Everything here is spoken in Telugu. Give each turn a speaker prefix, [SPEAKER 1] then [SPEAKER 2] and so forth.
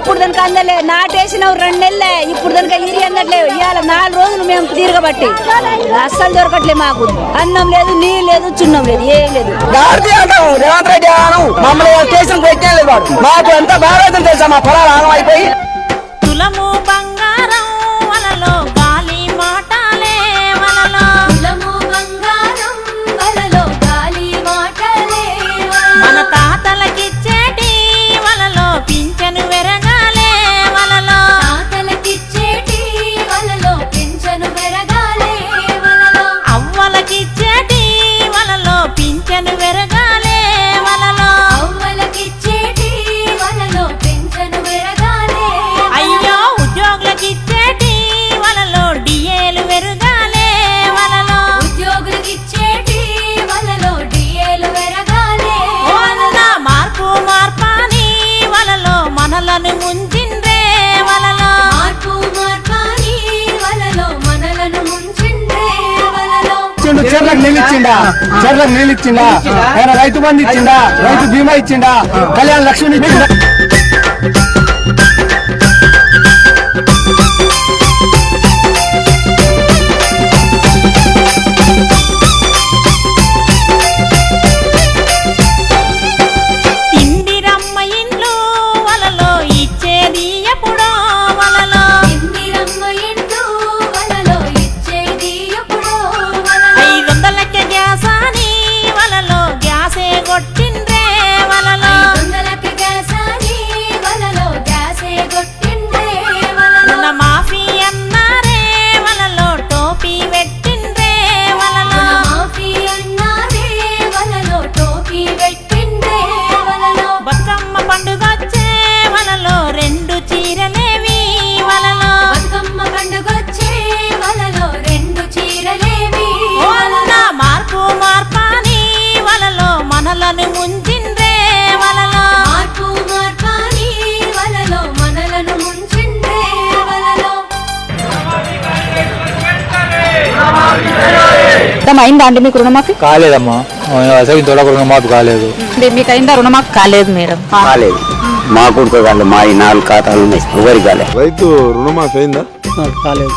[SPEAKER 1] ఇప్పుడు దానికి అందలే నాటేసిన 2 నెలలే ఇప్పుడు దానికి ఇరి అందట్లేవు ఇవాళ 4 రోజులు మేము తిరగబట్టి అస్సలు దొరకట్లే మాకు అన్నం లేదు నీళ్ళు లేదు చున్నం లేదు ఏం లేదు
[SPEAKER 2] రేవంత్ రెడ్డి మమ్మల్ని స్టేషన్ పెట్టలేదు వాడు మాకు ఎంత బాగా తెలుసా మా పొలాలు ఆగం అయిపోయి
[SPEAKER 3] తులము బంగారం వలలో గాలి మాటలే వలలో
[SPEAKER 4] తులము బంగారం వలలో గాలి మాటలే
[SPEAKER 3] మన తాతలకిచ్చేటి వలలో పింఛను వెరగాలే వలలో
[SPEAKER 4] తాతలకిచ్చేటి వలలో పింఛను పెరగాలే వలలో
[SPEAKER 3] అవ్వలకిచ్చేటి వలలో పింఛను వెరగాలే వలలో
[SPEAKER 4] అవ్వలకిచ్చేటి వలలో పింఛను పెరగాలే
[SPEAKER 3] అయ్యో ఉద్యోగులకిచ్చేటి వలలో డిఏలు వెరగాలే వలలో
[SPEAKER 4] ఉద్యోగులకిచ్చేటి వలలో డిఏలు పెరగాలే
[SPEAKER 3] వల్ల మార్పు మార్పాని వలలో మనలను ముంచిండ్రే వలలో
[SPEAKER 4] మార్పు మార్పాని వలలో మనలను ముంచిండే వలలో
[SPEAKER 2] చెర్లకు నీళ్ళు ఇచ్చిండా చెర్లకు నీళ్ళు ఇచ్చిండా ఆయన రైతు బంధు ఇచ్చిండా రైతు బీమా ఇచ్చిండా కళ్యాణ లక్ష్మి ఇచ్చిండా
[SPEAKER 3] ఇందిరమ్మ ఇండ్లు వలలో ఇచ్చేది ఎప్పుడో వలలో
[SPEAKER 4] ఇందిరమ్మ ఇండ్లు వలలో ఇచ్చేది ఎప్పుడో వలలో
[SPEAKER 3] 500కే గ్యాస్ అని వలలో గ్యాసే కొట్టిండ్రే వలలో
[SPEAKER 4] 500కి గ్యాస్ అని వలలో గ్యాసే కొట్టిండే వలలో
[SPEAKER 3] రుణమాఫీ అన్నారే వలలో టోపీ పెట్టిండ్రే వలలో
[SPEAKER 4] మాఫీ అన్నారే వలలో టోపీ పెట్టిండే వలలో
[SPEAKER 3] బతుకమ్మ పండుగొచ్చే వలలో 2 చీరలేవి వలలో
[SPEAKER 4] బతుకమ్మ పండుగొచ్చే వలలో 2 చీరలేవి
[SPEAKER 3] వల్ల మార్పు మార్పాని వలలో మనలను ముంచిండ్రే వలలో
[SPEAKER 4] మార్పు మార్పాని వలలో మనలను ముంచిండే వలలో
[SPEAKER 1] అయిందా అండి మీకు రుణమాఫీ
[SPEAKER 5] కాలేదమ్మా అసలు ఇంతవరకు రుణమాఫీ కాలేదు
[SPEAKER 1] మీకు అయిందా రుణమాఫీ కాలేదు మేడం
[SPEAKER 2] కాలేదు మా కొడుకు కాలేదు మా ఈ 4 ఖాతాలు ఉన్నాయి ఎవరికి కాలేదు
[SPEAKER 6] రైతు రుణమాఫీ అయిందా
[SPEAKER 2] కాలేదు